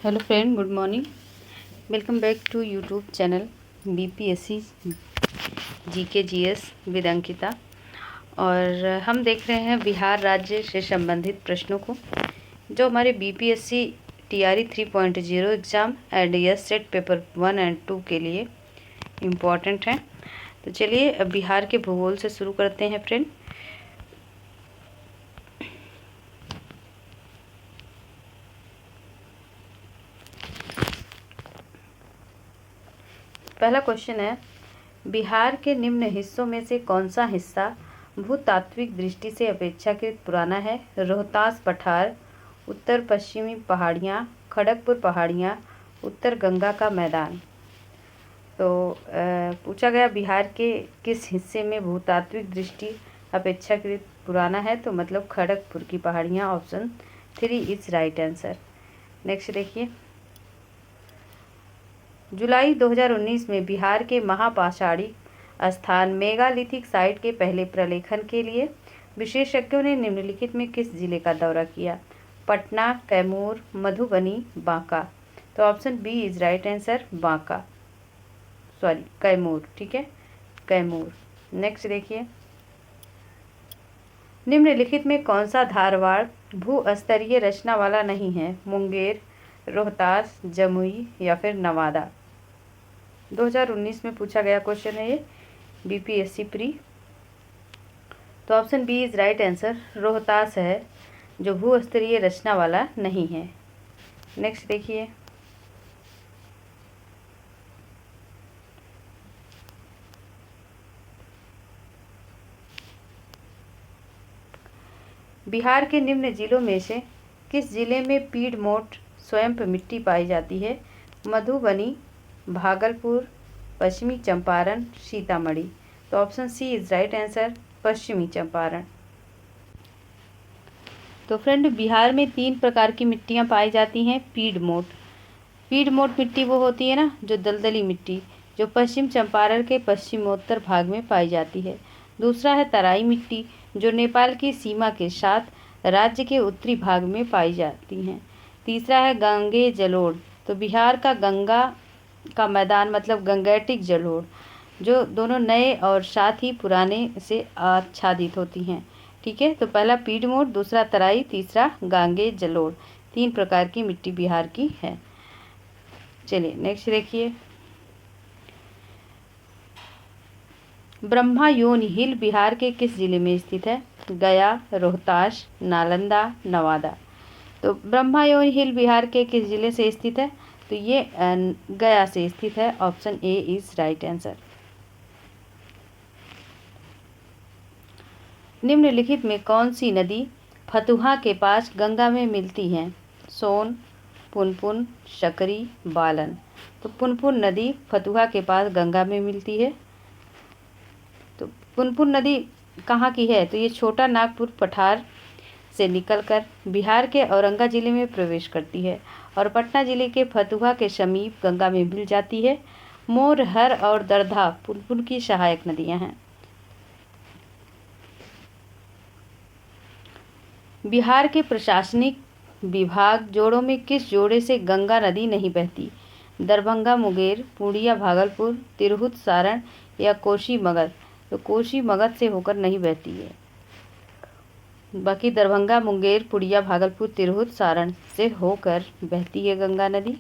Hello friend, good morning. Welcome back to YouTube channel BPSC GK GS with Ankita. और हम देख रहे हैं बिहार राज्य से संबंधित प्रश्नों को, जो हमारे BPSC TRE 3.0 exam and yes set paper 1 and 2 के लिए इम्पॉर्टेंट हैं। तो चलिए बिहार के भूगोल से शुरू करते हैं फ्रेंड। पहला क्वेश्चन है, बिहार के निम्न हिस्सों में से कौन सा हिस्सा भूतात्विक दृष्टि से अपेक्षाकृत पुराना है? रोहतास पठार, उत्तर पश्चिमी पहाड़ियाँ, खड़गपुर पहाड़ियाँ, उत्तर गंगा का मैदान। तो पूछा गया बिहार के किस हिस्से में भूतात्विक दृष्टि अपेक्षाकृत पुराना है, तो मतलब खड़गपुर की पहाड़ियाँ। Option 3 is right answer. Next देखिए, जुलाई 2019 में बिहार के महापाषाणिक स्थान मेगालिथिक साइट के पहले प्रलेखन के लिए विशेषज्ञों ने निम्नलिखित में किस जिले का दौरा किया? पटना, कैमूर, मधुबनी, बांका। तो option B is right answer, Banka, sorry Kaimur, ठीक है, कैमूर। नेक्स्ट देखिए, निम्नलिखित में कौन सा धारवाड़ भूस्तरीय रचना वाला नहीं है? मुंगेर, रोहतास, जमुई या फिर नवादा। 2019 में पूछा गया क्वेश्चन है ये, बीपीएससी प्री। तो option B is right answer, Rohtas है जो भूस्तरीय रचना वाला नहीं है। नेक्स्ट देखिए, बिहार के निम्न जिलों में से किस जिले में पीडमोट स्वयं मिट्टी पाई जाती है? मधुबनी, भागलपुर, पश्चिमी चंपारण, सीतामढ़ी। तो option C is right answer, पश्चिमी चंपारण। तो फ्रेंड, बिहार में 3 प्रकार की मिट्टियाँ पाई जाती हैं पीडमोट। पीडमोट मिट्टी वो होती है ना, जो दलदली मिट्टी, जो पश्चिम चंपारण के पश्चिमोत्तर भाग में पाई जाती है। दूसरा है तराई मिट्टी, जो नेपाल की सीमा के साथ राज्य के उत्तरी भाग में पाई जाती हैं। तीसरा है गंगे जलोढ़, तो बिहार का गंगा का मैदान मतलब गंगैटिक जलोढ़, जो दोनों नए और साथ ही पुराने से आच्छादित होती हैं। ठीक है, तो पहला पीडमोट, दूसरा तराई, तीसरा गांगे जलोढ़। 3 प्रकार की मिट्टी बिहार की है। चलिए नेक्स्ट देखिए, ब्रह्मायोनी हिल बिहार के किस जिले में स्थित है? गया, रोहतास, नालंदा, नवादा। तो ब्रह्मायोनी हिल बिहार के किस जिले से स्थित है? तो ये गया से स्थित है। Option A is right answer. निम्नलिखित में कौन सी नदी फतुहा के पास गंगा में मिलती है? सोन, पुनपुन, शकरी, बालन। तो पुनपुन नदी फतुहा के पास गंगा में मिलती है। तो पुनपुन नदी कहाँ की है? तो ये छोटा नागपुर पठार से निकलकर बिहार के औरंगा जिले में प्रवेश करती है और पटना जिले के फतुहा के समीप गंगा में मिल जाती है। मोरहर और दरधा पुनपुन की सहायक नदियां हैं। बिहार के प्रशासनिक विभाग जोड़ों में किस जोड़े से गंगा नदी नहीं बहती? दरभंगा मुंगेर, पूर्णिया भागलपुर, तिरहुत सारण या कोसी मगध। तो कोसी मगध से होकर नहीं बहती है, बाकी दरभंगा मुंगेर, पूर्णिया भागलपुर, तिरहुत सारण से होकर बहती है गंगा नदी।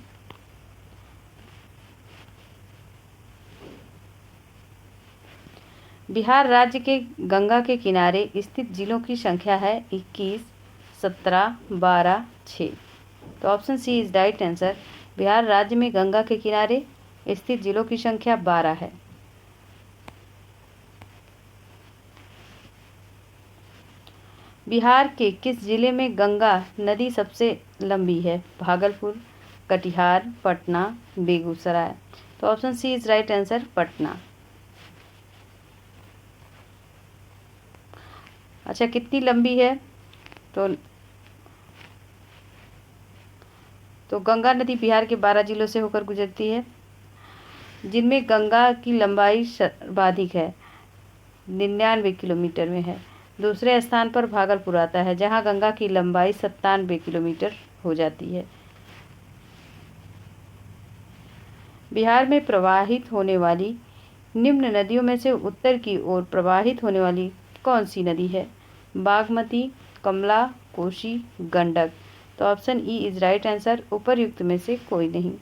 बिहार राज्य के गंगा के किनारे स्थित जिलों की संख्या है 21, 17, 12, 6। तो option C is right answer. Bihar राज्य में गंगा के किनारे स्थित जिलों की संख्या 12 है। बिहार के किस जिले में गंगा नदी सबसे लंबी है? भागलपुर, कटिहार, पटना, बेगूसराय। तो option C is right answer, Patna. अच्छा, कितनी लंबी है? तो गंगा नदी बिहार के 12 जिलों से होकर गुजरती है, जिनमें गंगा की लंबाई सर्वाधिक है, 99 किलोमीटर में है। दूसरे स्थान पर भागलपुर आता है, जहां गंगा की लंबाई 97 किलोमीटर हो जाती है। बिहार में प्रवाहित होने वाली निम्न नदियों में से उत्तर की ओर प्रवाहित होने वाली कौन सी नदी है? बागमती, कमला, कोसी, गंडक। तो option E is right answer, उपर्युक्त में से कोई नहीं।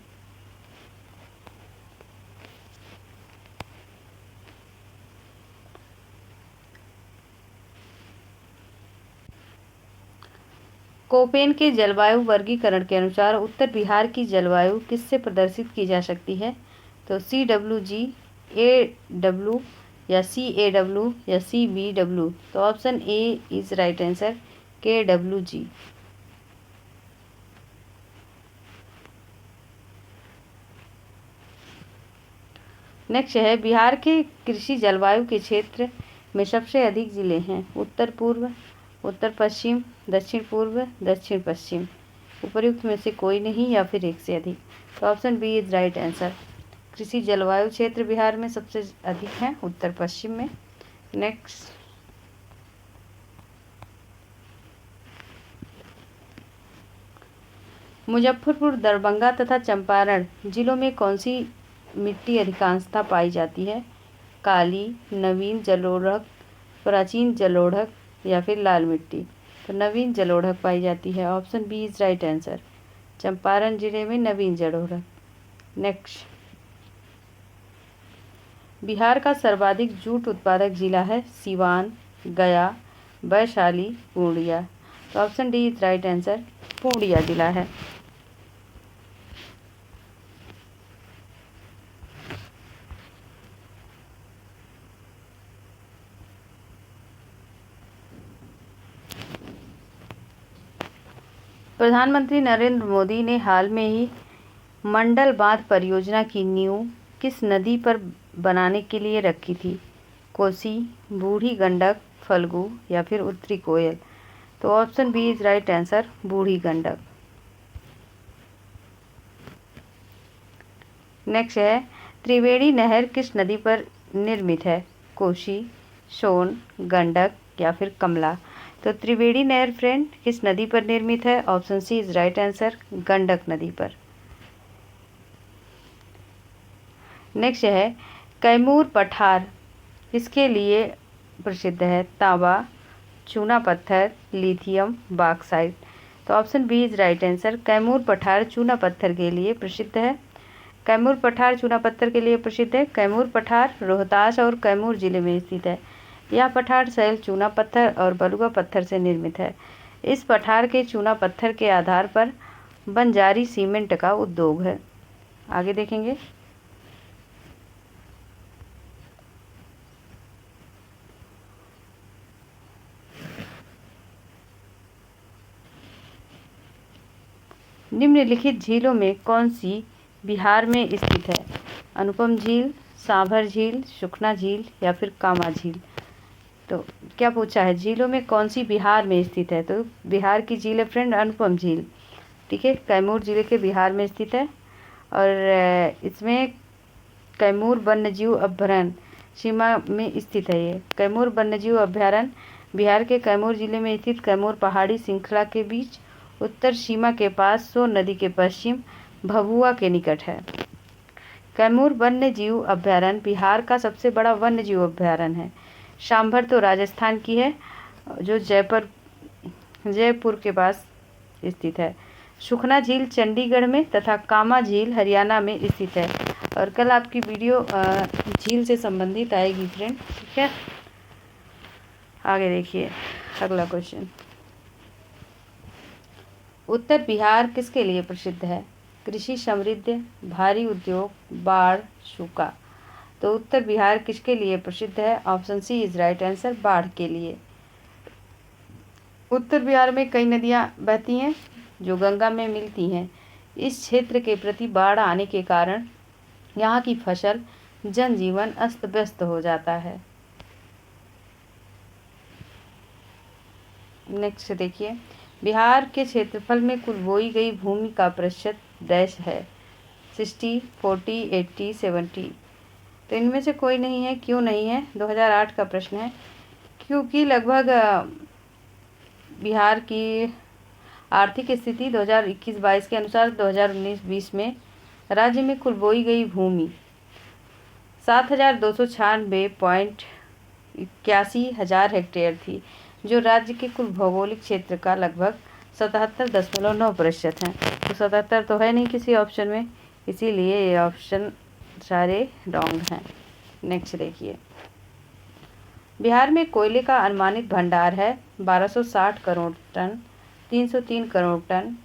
कोपेन के जलवायु वर्गीकरण के अनुसार उत्तर बिहार की जलवायु किससे प्रदर्शित की जा सकती है? तो CWG, AW या CAW या CBW। तो option A is right answer, KWG। Next है, बिहार के कृषि जलवायु के क्षेत्र में सबसे अधिक जिले हैं? उत्तर पूर्व, उत्तर पश्चिम, दक्षिण पूर्व, दक्षिण पश्चिम। उपर्युक्त में से कोई नहीं या फिर एक से अधिक। तो option B is right answer, कृषि जलवायु क्षेत्र बिहार में सबसे अधिक है उत्तर पश्चिम में। नेक्स्ट, मुजफ्फरपुर, दरभंगा तथा चंपारण जिलों में कौन सी मिट्टी अधिकांशतः पाई जाती है? काली, नवीन जलोढ़क, प्राचीन जलोढ़क या फिर लाल मिट्टी। तो नवीन जलोढ़क पाई जाती है। Option B is right answer, Champaran जिले में नवीन जलोढ़क। नेक्स्ट, बिहार का सर्वाधिक जूट उत्पादक जिला है? सीवान, गया, वैशाली, पूर्णिया। तो option D is right answer, Purnia जिला है। प्रधानमंत्री नरेंद्र मोदी ने हाल में ही मंडल बांध परियोजना की नींव किस नदी पर बनाने के लिए रखी थी? कोसी, बूढ़ी गंडक, फल्गु या फिर उत्तरी कोयल। तो option B is right answer, Burhi Gandak. Next है, त्रिवेणी नहर किस नदी पर निर्मित है? कोसी, सोन, गंडक या फिर कमला। तो त्रिवेणी नहर फ्रेंड किस नदी पर निर्मित है? Option C is right answer, Gandak नदी पर। नेक्स्ट है, कैमूर पठार किसके लिए प्रसिद्ध है? तांबा, चूना पत्थर, लिथियम, बॉक्साइट। तो option B is right answer, Kaimur पठार चूना पत्थर के लिए प्रसिद्ध है। कैमूर पठार चूना पत्थर के लिए प्रसिद्ध है। कैमूर पठार रोहतास और कैमूर जिले में स्थित है। यह पठार शैल चूना पत्थर और बलुआ पत्थर से निर्मित है। इस पठार के चूना पत्थर के आधार पर बंजारी सीमेंट का उद्योग है। आगे देखेंगे। निम्नलिखित झीलों में कौन सी बिहार में स्थित है? अनुपम झील, सांभर झील, सुखना झील या फिर कामा झील। तो क्या पूछा है, झीलों में कौन सी बिहार में स्थित है? तो बिहार की झील है फ्रेंड अनुपम झील। ठीक है, कैमूर जिले के बिहार में स्थित है और इसमें कैमूर वन्यजीव अभयारण्य सीमा में स्थित है। ये कैमूर वन्यजीव अभयारण्य बिहार के कैमूर जिले में स्थित कैमूर पहाड़ी श्रृंखला के बीच उत्तर सीमा के पास सोन नदी के पश्चिम भभुआ के निकट है। कैमूर वन्यजीव अभयारण्य बिहार का सबसे बड़ा वन्यजीव अभयारण्य है। सांभर तो राजस्थान की है जो जयपुर के पास स्थित है। सुखना झील चंडीगढ़ में तथा कामा झील हरियाणा में स्थित है। और कल आपकी वीडियो झील से संबंधित आएगी फ्रेंड। ठीक है, आगे देखिए अगला क्वेश्चन। उत्तर बिहार किसके लिए प्रसिद्ध है? कृषि समृद्ध, भारी उद्योग, बाढ़, सूखा। तो उत्तर बिहार किसके लिए प्रसिद्ध है? Option C is right answer, बाढ़ के लिए। उत्तर बिहार में कई नदियां बहती हैं जो गंगा में मिलती हैं। इस क्षेत्र के प्रति बाढ़ आने के कारण यहाँ की फसल, जनजीवन अस्त व्यस्त हो जाता है। नेक्स्ट देखिए, बिहार के क्षेत्रफल में कुल बोई गई भूमि का प्रतिशत डैश है? 60, 40, 80, 70। तो इनमें से कोई नहीं है। क्यों नहीं है? 2008 का प्रश्न है। क्योंकि लगभग बिहार की आर्थिक स्थिति 2021-22 के अनुसार 2019-20 में राज्य में कुल बोई गई भूमि 7,296.81 हेक्टेयर थी, जो राज्य के कुल भौगोलिक क्षेत्र का लगभग 77.9% है। तो 77 तो है नहीं किसी ऑप्शन में, इसीलिए ये ऑप्शन सारे रॉन्ग हैं। नेक्स्ट देखिए, बिहार में कोयले का अनुमानित भंडार है 1260 crore ton, 303 crore ton,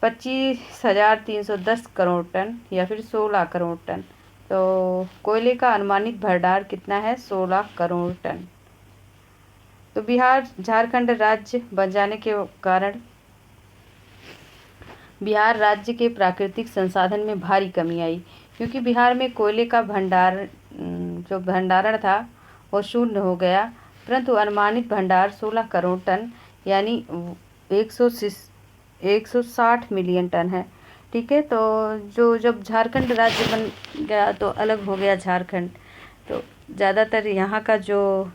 25,310 crore ton या फिर 16 करोड़ टन। तो कोयले का अनुमानित भंडार कितना है? 16 करोड़ टन। तो बिहार झारखंड राज्य बन जाने के कारण बिहार राज्य के प्राकृतिक संसाधन में भारी कमी आई, क्योंकि बिहार में कोयले का जो भंडारण था वो शून्य हो गया, परंतु अनुमानित भंडार 16 करोड़ टन यानी 160 मिलियन टन है। ठीक है, तो जब झारखंड राज्य बन गया तो अलग हो गया झारखंड, तो ज़्यादातर यहाँ का जो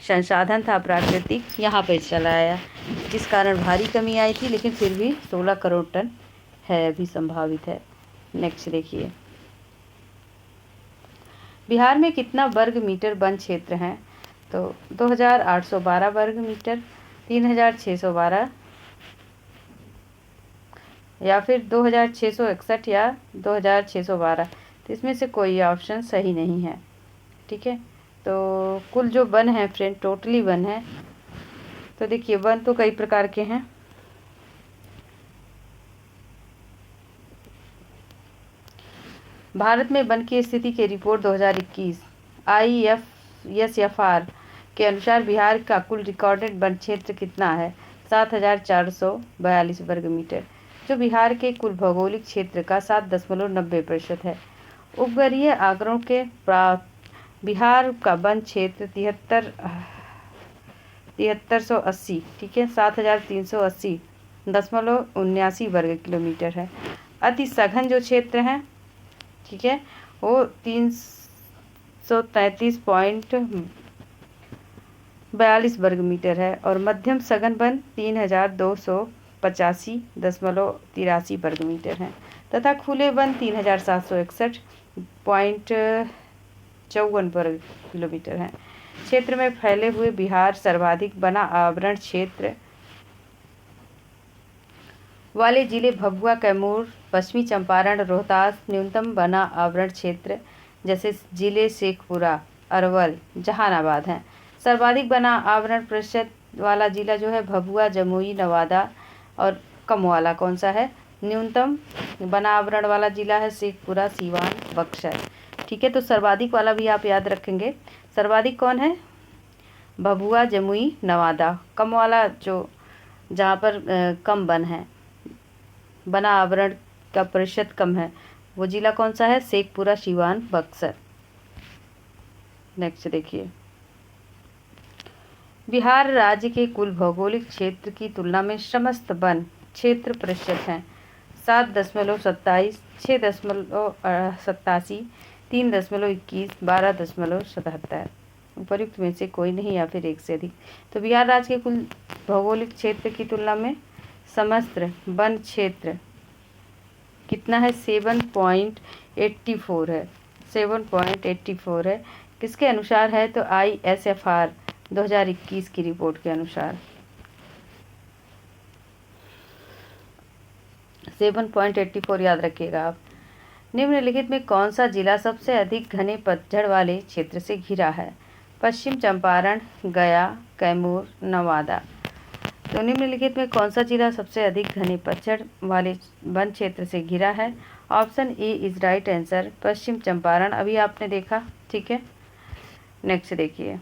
संसाधन था प्राकृतिक यहाँ पे चला आया, जिस कारण भारी कमी आई थी, लेकिन फिर भी 16 करोड़ टन है अभी संभावित है। नेक्स्ट देखिए, बिहार में कितना वर्ग मीटर वन क्षेत्र है? तो 2812 वर्ग मीटर, 3612 या फिर 2661 या 2612। तो इसमें से कोई ऑप्शन सही नहीं है। ठीक है, तो कुल जो वन है फ्रेंड, टोटली वन है। तो देखिए, वन तो कई प्रकार के हैं। भारत में वन की स्थिति की रिपोर्ट 2021 IFSFR के अनुसार बिहार का कुल रिकॉर्डेड वन क्षेत्र कितना है? 7,442 वर्ग मीटर, जो बिहार के कुल भौगोलिक क्षेत्र का 7.90% है। उपग्रहीय आंकड़ों के बिहार का वन क्षेत्र 7380, ठीक है, 7,380.79 वर्ग किलोमीटर है। अति सघन जो क्षेत्र है, ठीक है, वो 333.42 वर्ग मीटर है, और मध्यम सघन वन 3,285.83 वर्ग मीटर है, तथा खुले वन 3,761.54 वर्ग किलोमीटर है। क्षेत्र में फैले हुए बिहार सर्वाधिक वना आवरण क्षेत्र वाले जिले भभुआ, कैमूर, पश्चिमी चंपारण, रोहतास न्यूनतम वना आवरण क्षेत्र जैसे जिले शेखपुरा, अरवल, जहानाबाद हैं। सर्वाधिक वना आवरण प्रतिशत वाला जिला जो है भभुआ, जमुई, नवादा और कम वाला कौन सा है? न्यूनतम वना आवरण वाला जिला है शेखपुरा, सीवान, बक्सर। ठीक है, तो सर्वाधिक वाला भी आप याद रखेंगे। सर्वाधिक कौन है? भभुआ, जमुई, नवादा। कम वाला जो जहाँ पर कम वन है, वना आवरण का प्रतिशत कम है, वो जिला कौन सा है? शेखपुरा, सीवान, बक्सर। नेक्स्ट देखिए, बिहार राज्य के कुल भौगोलिक क्षेत्र की तुलना में समस्त वन क्षेत्र प्रतिशत हैं 7.27, 6.87, 3.21, 12.77। उपयुक्त में से कोई नहीं या फिर एक से अधिक। तो बिहार राज्य के कुल भौगोलिक क्षेत्र की तुलना में समस्त वन क्षेत्र कितना है? 7.84 है, 7.84 है। किसके अनुसार है? तो ISFR 2021 की रिपोर्ट के अनुसार 7.84 याद रखिएगा आप। निम्नलिखित में कौन सा जिला सबसे अधिक घने पतझड़ वाले क्षेत्र से घिरा है? पश्चिम चंपारण, गया, कैमूर, नवादा। तो निम्नलिखित में कौन सा जिला सबसे अधिक घने पतझड़ वाले वन क्षेत्र से घिरा है? Option A is right answer, Paschim Champaran. अभी आपने देखा, ठीक है। नेक्स्ट देखिए,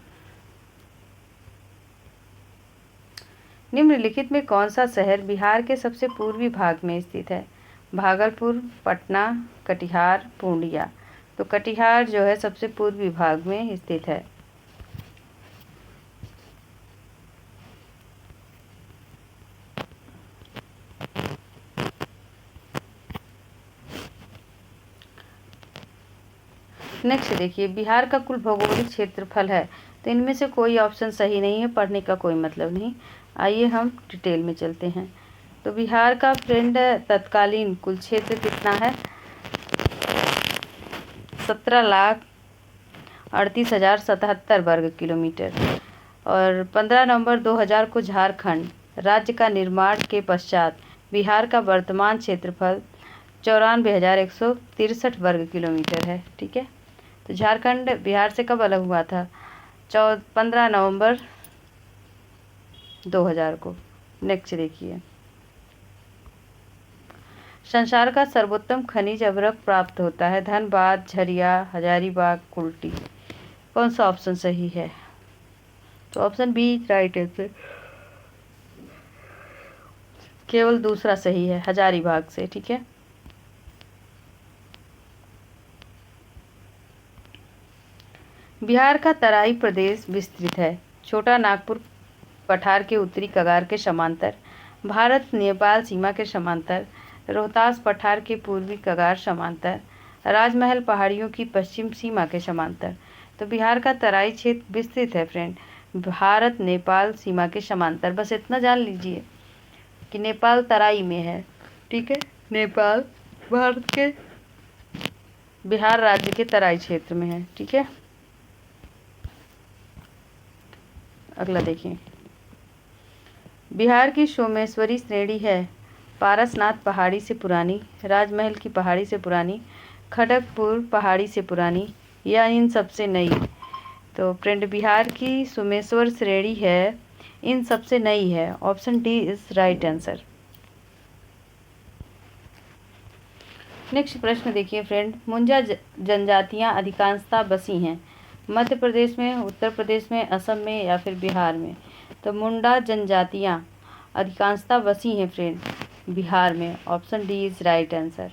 निम्नलिखित में कौन सा शहर बिहार के सबसे पूर्वी भाग में स्थित है? भागलपुर, पटना, कटिहार, पूर्णिया। तो कटिहार जो है सबसे पूर्वी भाग में स्थित है। नेक्स्ट देखिए, बिहार का कुल भौगोलिक क्षेत्रफल है, तो इनमें से कोई ऑप्शन सही नहीं है, पढ़ने का कोई मतलब नहीं। आइए हम डिटेल में चलते हैं। तो बिहार का फ्रेंड तत्कालीन कुल क्षेत्र कितना है? 17,38,077 वर्ग किलोमीटर। और 15 नवंबर 2000 को झारखंड राज्य का निर्माण के पश्चात बिहार का वर्तमान क्षेत्रफल 94,163 वर्ग किलोमीटर है। ठीक है, तो झारखंड बिहार से कब अलग हुआ था? 15 नवंबर 2000 को। नेक्स्ट देखिए, संसार का सर्वोत्तम खनिज अवरक प्राप्त होता है? धनबाद, झरिया, हजारीबाग, कुल्टी। कौन सा ऑप्शन सही है? तो ऑप्शन बी राइट आंसर, केवल दूसरा सही है, हजारीबाग से। ठीक है, बिहार का तराई प्रदेश विस्तृत है। छोटा नागपुर पठार के उत्तरी कगार के समांतर, भारत नेपाल सीमा के समांतर, रोहतास पठार के पूर्वी कगार समांतर, राजमहल पहाड़ियों की पश्चिम सीमा के समांतर। तो बिहार का तराई क्षेत्र विस्तृत है फ्रेंड, भारत नेपाल सीमा के समांतर। बस इतना जान लीजिए कि नेपाल तराई में है। ठीक है, नेपाल भारत के बिहार राज्य के तराई क्षेत्र में है। ठीक है, अगला देखिए, बिहार की सोमेश्वरी श्रेणी है? पारसनाथ पहाड़ी से पुरानी, राजमहल की पहाड़ी से पुरानी, खड़गपुर पहाड़ी से पुरानी, या इन सबसे नई? तो फ्रेंड बिहार की सोमेश्वर श्रेणी है, इन सबसे नई है। Option D is right answer. Next प्रश्न देखिए फ्रेंड, मुंजा जनजातियां अधिकांशतः बसी हैं? मध्य प्रदेश में, उत्तर प्रदेश में, असम में, या फिर बिहार में? तो मुंडा जनजातियां अधिकांशतः बसी हैं फ्रेंड बिहार में। Option D is right answer.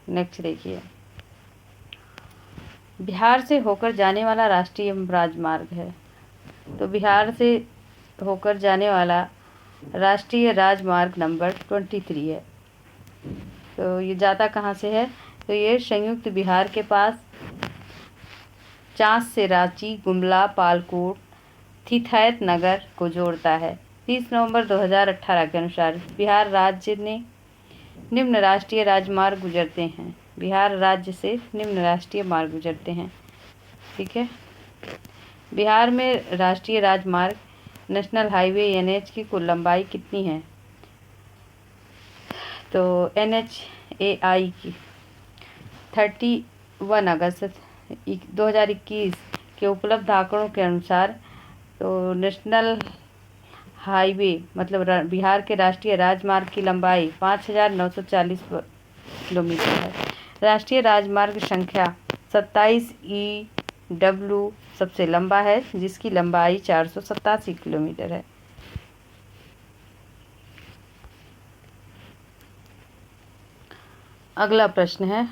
Next देखिए, बिहार से होकर जाने वाला राष्ट्रीय राजमार्ग है? तो बिहार से होकर जाने वाला राष्ट्रीय राजमार्ग नंबर 23 है। तो ये जाता कहाँ से है? तो ये संयुक्त बिहार के पास चांस से रांची, गुमला, पालकोट, थिथैत नगर को जोड़ता है। 30 नवंबर 2018 के अनुसार बिहार राज्य ने निम्न राष्ट्रीय राजमार्ग गुजरते हैं। बिहार राज्य से निम्न राष्ट्रीय मार्ग गुजरते हैं। ठीक है, बिहार में राष्ट्रीय राजमार्ग नेशनल हाईवे NH की कुल लंबाई कितनी है? तो NHAI की 31 अगस्त 2021 के उपलब्ध आंकड़ों के अनुसार तो नेशनल हाईवे मतलब बिहार के राष्ट्रीय राजमार्ग की लंबाई 5,940 किलोमीटर है। राष्ट्रीय राजमार्ग संख्या 27EW सबसे लंबा है, जिसकी लंबाई 487 किलोमीटर है। अगला प्रश्न है,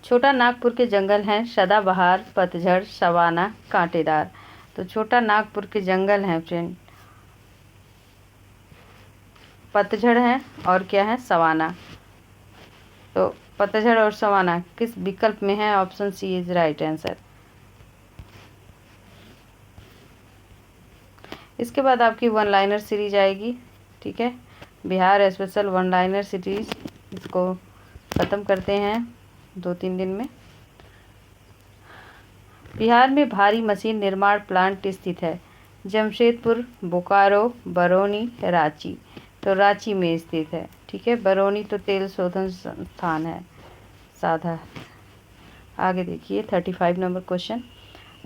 छोटा नागपुर के जंगल हैं सदाबहार, पतझड़, सवाना, कांटेदार। तो छोटा नागपुर के जंगल हैं फ्रेंड पतझड़ हैं और क्या है? सवाना। तो पतझड़ और सवाना किस विकल्प में है? Option C is right answer. इसके बाद आपकी वन लाइनर सीरीज आएगी। ठीक है, Bihar special one liner series, इसको ख़त्म करते हैं 2-3 दिन में। बिहार में भारी मशीन निर्माण प्लांट स्थित है? जमशेदपुर, बोकारो, बरौनी, रांची। तो रांची में स्थित है। ठीक है, बरौनी तो तेल शोधन संस्थान है साधा। आगे देखिए 35 नंबर क्वेश्चन,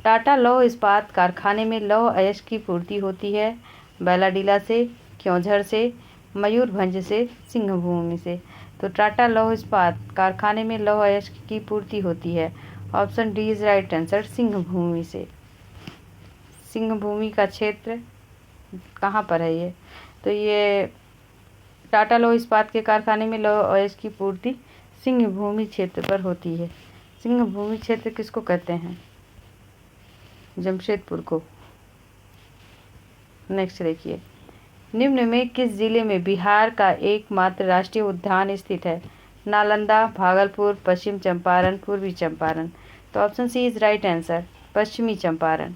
टाटा लौह इस्पात कारखाने में लौह अयस्क की पूर्ति होती है? बैलाडीला से, क्योंझर से, मयूरभंज से, सिंहभूमि से। तो टाटा लौह इस्पात कारखाने में लौह अयस्क की पूर्ति होती है। Option D is right answer, Singhbhum से। सिंहभूमि का क्षेत्र कहाँ पर है ये? तो ये टाटा लौह इस्पात के कारखाने में लौह अयस्क की पूर्ति सिंहभूमि क्षेत्र पर होती है। सिंहभूमि क्षेत्र किसको कहते हैं? जमशेदपुर को। नेक्स्ट देखिए, निम्न में किस जिले में बिहार का एकमात्र राष्ट्रीय उद्यान स्थित है? नालंदा, भागलपुर, पश्चिम चंपारण, पूर्वी चंपारण। तो तो option C is right answer, पश्चिमी चंपारण।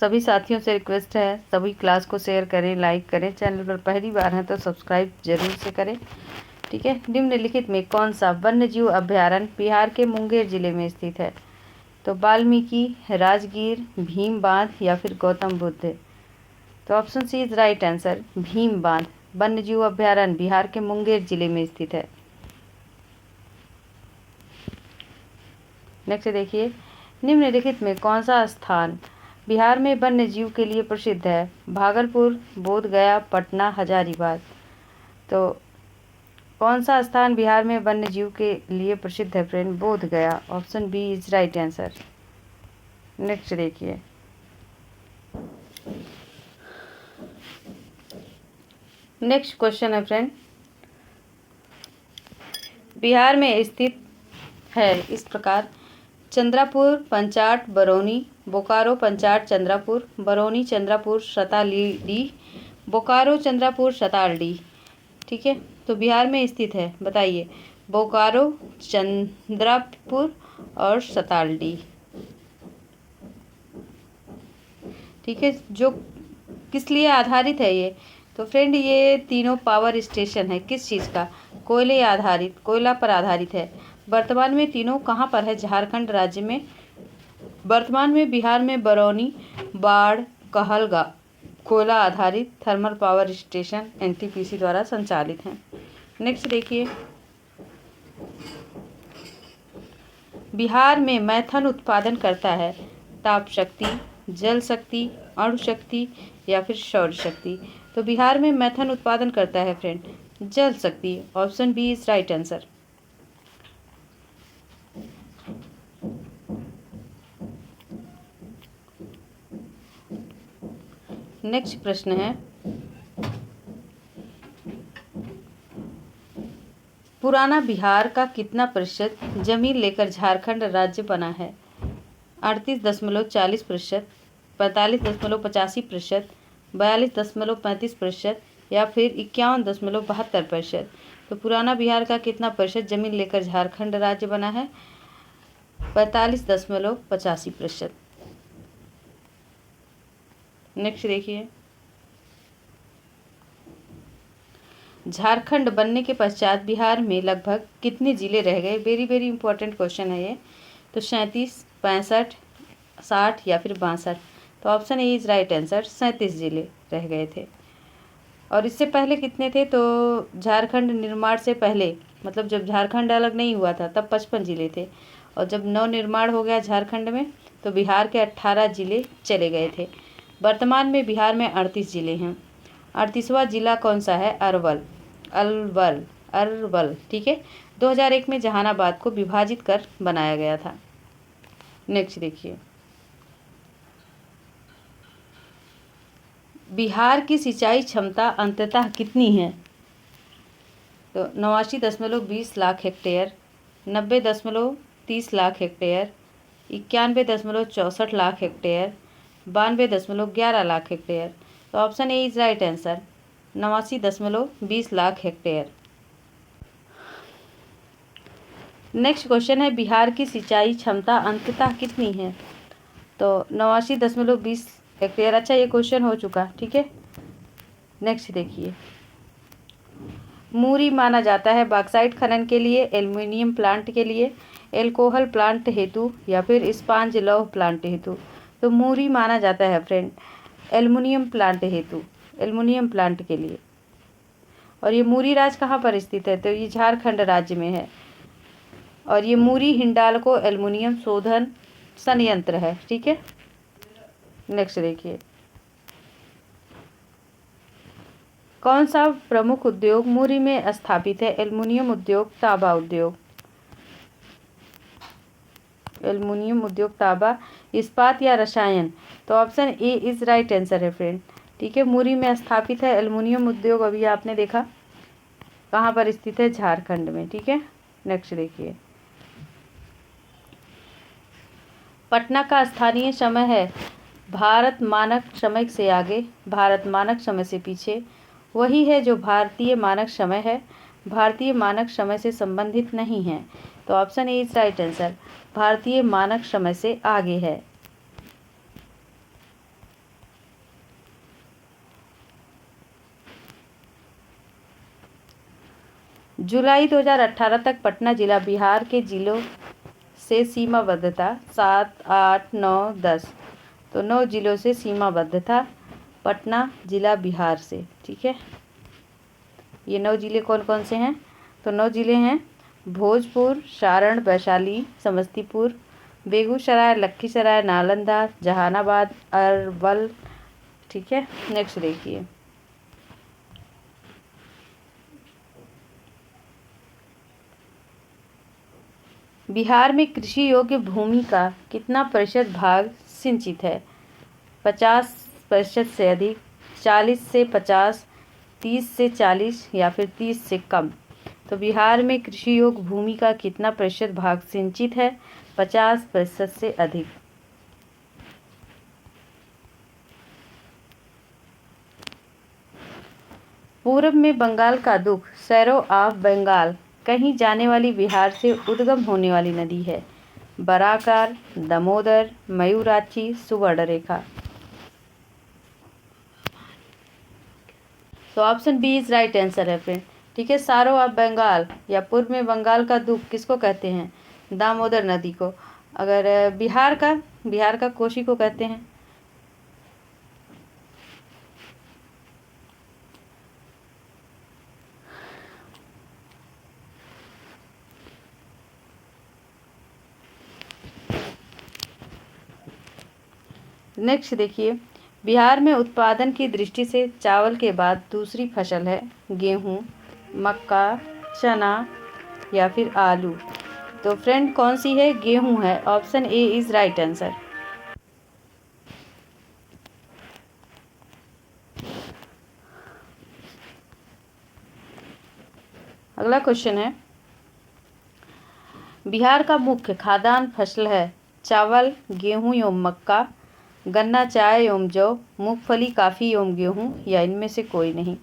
सभी साथियों से रिक्वेस्ट है, सभी क्लास को शेयर करें, लाइक करें, चैनल पर पहली बार हैं तो सब्सक्राइब जरूर से करें, ठीक है। निम्नलिखित में कौन सा वन्यजीव अभ्यारण्य बिहार के मुंगेर जिले में स्थित है? तो वाल्मीकि, राजगीर, भीम बांध या फिर गौतम बुद्ध। तो option C is right answer, Bhim Bandh वन्यजीव अभ्यारण्य बिहार के मुंगेर जिले में स्थित है। नेक्स्ट देखिए, निम्नलिखित में कौन सा स्थान बिहार में वन्य जीव के लिए प्रसिद्ध है? भागलपुर, बोध गया, पटना, हजारीबाग। तो कौन सा स्थान बिहार में वन्य जीव के लिए प्रसिद्ध है friend? Bodh Gaya. Option B is right answer. Next देखिए, नेक्स्ट क्वेश्चन है फ्रेंड, बिहार में स्थित है इस प्रकार: चंद्रापुर, पंचाट, बरौनी, बोकारो, पंचाट, चंद्रापुर, बरौनी, चंद्रापुर, सतालीडी, बोकारो, चंद्रापुर, सतालडी। ठीक है, तो बिहार में स्थित है, बताइए, बोकारो, चंद्रापुर और सतालडी। ठीक है, जो किस लिए आधारित है ये? तो फ्रेंड ये तीनों पावर स्टेशन है, किस चीज़ का? कोयले आधारित, कोयला पर आधारित है। वर्तमान में तीनों कहाँ पर है? झारखंड राज्य में। वर्तमान में बिहार में बरौनी, बाढ़, कहलगा कोयला आधारित थर्मल पावर स्टेशन एनटीपीसी द्वारा संचालित हैं। नेक्स्ट देखिए, बिहार में मैथन उत्पादन करता है ताप शक्ति, जल शक्ति, अणु शक्ति या फिर सौर शक्ति। तो बिहार में मैथन उत्पादन करता है friend Jal Shakti. Option B is right answer. Next प्रश्न है, पुराना बिहार का कितना प्रतिशत जमीन लेकर झारखंड राज्य बना है? 38.40%, 45.85%, 42.35% या फिर 51.72%। तो पुराना बिहार का कितना प्रतिशत जमीन लेकर झारखंड राज्य बना है? 45.85%। नेक्स्ट देखिए, झारखंड बनने के पश्चात बिहार में लगभग कितने जिले रह गए? वेरी वेरी इंपॉर्टेंट क्वेश्चन है ये। तो 37, 65, 60 या फिर 62। तो option A is right answer, 37 जिले रह गए थे। और इससे पहले कितने थे? तो झारखंड निर्माण से पहले, मतलब जब झारखंड अलग नहीं हुआ था तब 55 जिले थे, और जब नव निर्माण हो गया झारखंड में तो बिहार के 18 जिले चले गए थे। वर्तमान में बिहार में 38 जिले हैं। 38वां जिला कौन सा है? अरवल, अरवल। ठीक है, 2001 में जहानाबाद को विभाजित कर बनाया गया था। नेक्स्ट देखिए, बिहार की सिंचाई क्षमता अंततः कितनी है? तो 89.20 lakh hectare, 90.30 lakh hectare, 91.64 lakh hectare, 92.11 lakh hectare. तो option A is right answer, 89.20 lakh hectare. Next question है, बिहार की सिंचाई क्षमता अंततः कितनी है? तो 89.20 हेक्टेयर। अच्छा, ये क्वेश्चन हो चुका, ठीक है। नेक्स्ट देखिए, मूरी माना जाता है बॉक्साइट खनन के लिए, एल्युमिनियम प्लांट के लिए, एल्कोहल प्लांट हेतु या फिर इस्पांज लौह प्लांट हेतु। तो मूरी माना जाता है फ्रेंड एल्युमिनियम प्लांट हेतु, एल्युमिनियम प्लांट के लिए। और ये मूरी राज्य कहाँ पर स्थित है? तो ये झारखंड राज्य में है। और ये मूरी हिंडाल्को एल्युमिनियम शोधन संयंत्र है, ठीक है। नेक्स्ट देखिए, कौन सा प्रमुख उद्योग मूरी में स्थापित है? एल्युमिनियम उद्योग, तांबा उद्योग। एल्युमिनियम उद्योग, तांबा, इस्पात या रसायन। तो option A is right answer है फ्रेंड, ठीक है। मूरी में स्थापित है एल्युमिनियम उद्योग। अभी आपने देखा कहाँ पर स्थित है? झारखंड में, ठीक है। नेक्स्ट देखिए, पटना का स्थानीय समय है भारत मानक समय से आगे, भारत मानक समय से पीछे, वही है जो भारतीय मानक समय है, भारतीय मानक समय से संबंधित नहीं है। तो option A is right answer, भारतीय मानक समय से आगे है। जुलाई 2018 तक पटना जिला बिहार के जिलों से सीमाबद्ध था। 7, 8, 9, 10, तो 9 जिलों से सीमाबद्ध था पटना जिला बिहार से। ठीक है, ये 9 जिले कौन कौन से हैं? तो 9 जिले हैं भोजपुर, सारण, वैशाली, समस्तीपुर, बेगूसराय, लखीसराय, नालंदा, जहानाबाद, अरवल। ठीक है, नेक्स्ट देखिए, बिहार में कृषि योग्य भूमि का कितना प्रतिशत भाग सिंचित है? 50% से अधिक, 40 से 50, 30 से 40 या फिर 30 से कम। तो बिहार में कृषि योग्य भूमि का कितना प्रतिशत भाग सिंचित है? 50% से अधिक। पूर्व में बंगाल का दुख, सैरो ऑफ बंगाल, कहीं जाने वाली बिहार से उद्गम होने वाली नदी है। बराकर, दामोदर, मयूराक्षी, सुवर्णरेखा। तो option B is right answer है फ्रेंड। ठीक है, सारो ऑफ बंगाल या पूर्व में बंगाल का दुख किसको कहते हैं? दामोदर नदी को। अगर बिहार का कोसी को कहते हैं। नेक्स्ट देखिए, बिहार में उत्पादन की दृष्टि से चावल के बाद दूसरी फसल है गेहूं, मक्का, चना या फिर आलू। तो फ्रेंड कौन सी है? गेहूं है। Option A is right answer. अगला क्वेश्चन है, बिहार का मुख्य खाद्यान्न फसल है चावल, गेहूं एवं मक्का, गन्ना, चाय एवं जौ, मूंगफली, कॉफी एवं गेहूं या इनमें से कोई नहीं।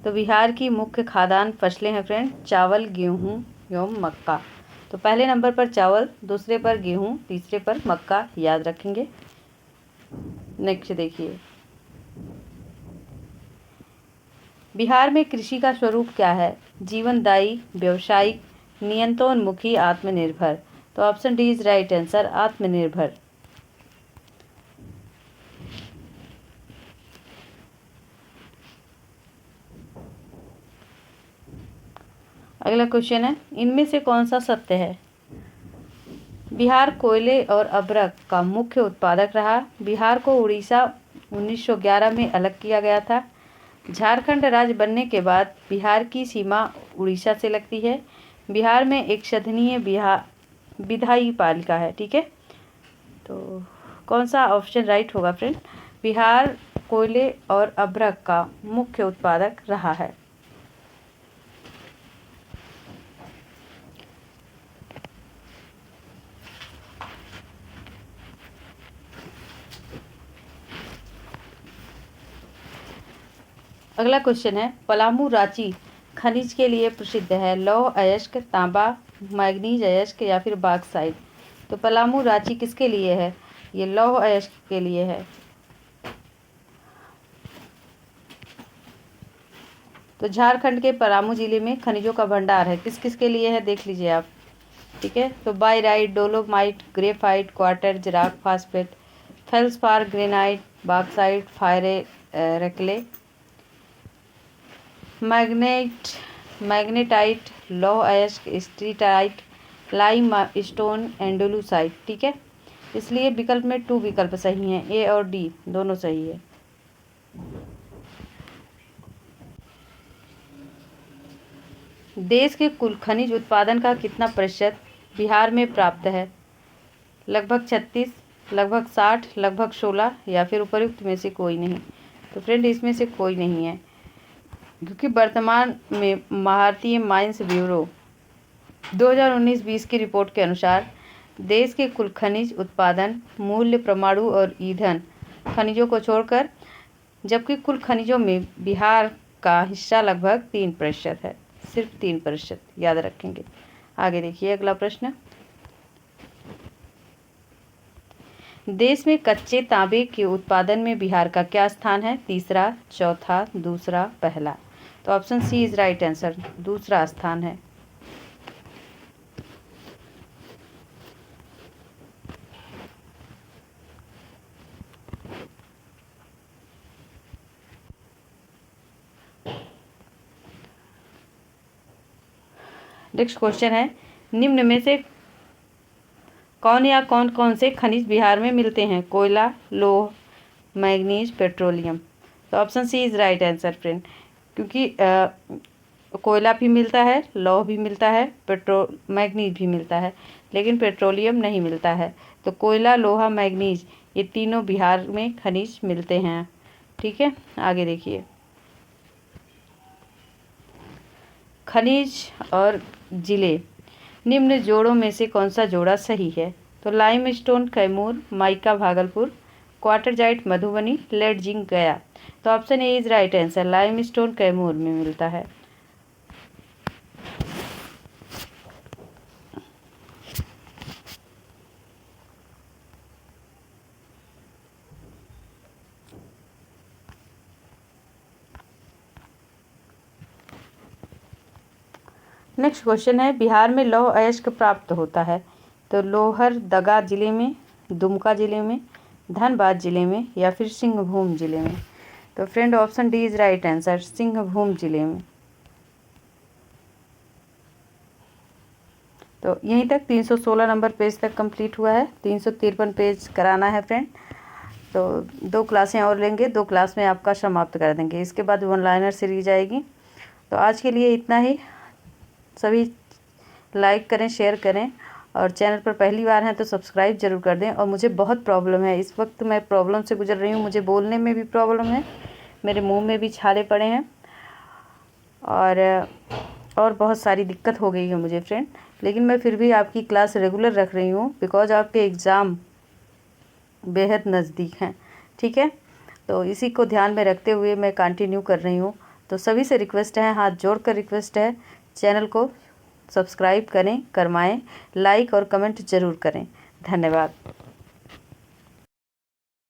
तो बिहार की मुख्य खाद्यान्न फसलें हैं फ्रेंड चावल, गेहूं एवं मक्का। तो पहले नंबर पर चावल, दूसरे पर गेहूं, तीसरे पर मक्का, याद रखेंगे। नेक्स्ट देखिए, बिहार में कृषि का स्वरूप क्या है? जीवनदायी, व्यावसायिक, नियंत्रणोन्मुखी, आत्मनिर्भर। तो option D is right answer, आत्मनिर्भर। अगला क्वेश्चन है, इनमें से कौन सा सत्य है? बिहार कोयले और अभ्रक का मुख्य उत्पादक रहा। बिहार को उड़ीसा 1911 में अलग किया गया था। झारखंड राज्य बनने के बाद बिहार की सीमा उड़ीसा से लगती है। बिहार में एक सदनीय विधायी पालिका है। ठीक है, तो कौन सा ऑप्शन राइट होगा फ्रेंड? बिहार कोयले और अभ्रक का मुख्य उत्पादक रहा है। अगला क्वेश्चन है, पलामू रांची खनिज के लिए प्रसिद्ध है। लौह अयस्क, तांबा, मैग्नीज अयस्क या फिर बॉक्साइट। तो पलामू रांची किसके लिए है? ये लौह अयस्क के लिए है। तो झारखंड के पलामू जिले में खनिजों का भंडार है। किस किस के लिए है देख लीजिए आप। ठीक है, तो barite, dolomite, graphite, quartz, rock phosphate, feldspar, granite, bauxite, रेक्ले, मैग्नेटाइट, लौह अयस्क, स्ट्रीटाइट, लाइम स्टोन, एंडोलूसाइट। ठीक है, इसलिए विकल्प में 2 विकल्प सही हैं, ए और डी दोनों सही है। देश के कुल खनिज उत्पादन का कितना प्रतिशत बिहार में प्राप्त है? लगभग 36, लगभग 60, लगभग 16 या फिर उपयुक्त में से कोई नहीं। तो फ्रेंड इसमें से कोई नहीं है, क्योंकि वर्तमान में भारतीय माइंस ब्यूरो 2019-20 की रिपोर्ट के अनुसार देश के कुल खनिज उत्पादन, मूल्य, परमाणु और ईंधन खनिजों को छोड़कर, जबकि कुल खनिजों में बिहार का हिस्सा लगभग 3% है, सिर्फ 3%, याद रखेंगे। आगे देखिए अगला प्रश्न। देश में कच्चे तांबे के उत्पादन में बिहार का क्या स्थान है? तीसरा, चौथा, दूसरा, पहला। तो option C is right answer, दूसरा स्थान है। नेक्स्ट क्वेश्चन है, निम्न में से कौन या कौन कौन से खनिज बिहार में मिलते हैं? कोयला, लौह, मैग्नीज, पेट्रोलियम। तो option C is right answer friend, क्योंकि कोयला भी मिलता है, लौह भी मिलता है, मैग्नीज भी मिलता है, लेकिन पेट्रोलियम नहीं मिलता है। तो कोयला, लोहा, मैग्नीज ये तीनों बिहार में खनिज मिलते हैं। ठीक है, आगे देखिए। खनिज और जिले, निम्न जोड़ों में से कौन सा जोड़ा सही है? तो limestone Kaimur, mica Bhagalpur, quartzite Madhubani, lead zinc Gaya. तो option A is right answer, limestone Kaimur में मिलता है। नेक्स्ट क्वेश्चन है, बिहार में लौह अयस्क प्राप्त होता है? तो लोहरदगा जिले में, दुमका जिले में, धनबाद जिले में, या फिर सिंहभूम जिले में। तो friend option D is right answer, Singhbhum जिले में। तो यहीं तक 316 नंबर पेज तक कंप्लीट हुआ है, 353 पेज कराना है फ्रेंड। तो 2 क्लासें और लेंगे, 2 क्लास में आपका समाप्त कर देंगे, इसके बाद वन लाइनर सीरीज आएगी। तो आज के लिए इतना ही। सभी लाइक करें, शेयर करें, और चैनल पर पहली बार हैं तो सब्सक्राइब जरूर कर दें। और मुझे बहुत प्रॉब्लम है, इस वक्त मैं प्रॉब्लम से गुजर रही हूँ, मुझे बोलने में भी प्रॉब्लम है, मेरे मुंह में भी छाले पड़े हैं, और बहुत सारी दिक्कत हो गई है मुझे फ्रेंड। लेकिन मैं फिर भी आपकी क्लास रेगुलर रख रही हूँ, बिकॉज आपके एग्ज़ाम बेहद नज़दीक हैं। ठीक है, तो इसी को ध्यान में रखते हुए मैं कंटिन्यू कर रही हूँ। तो सभी से रिक्वेस्ट है, हाथ जोड़कर रिक्वेस्ट है, चैनल को सब्सक्राइब करें, करवाएं, लाइक और कमेंट ज़रूर करें। धन्यवाद।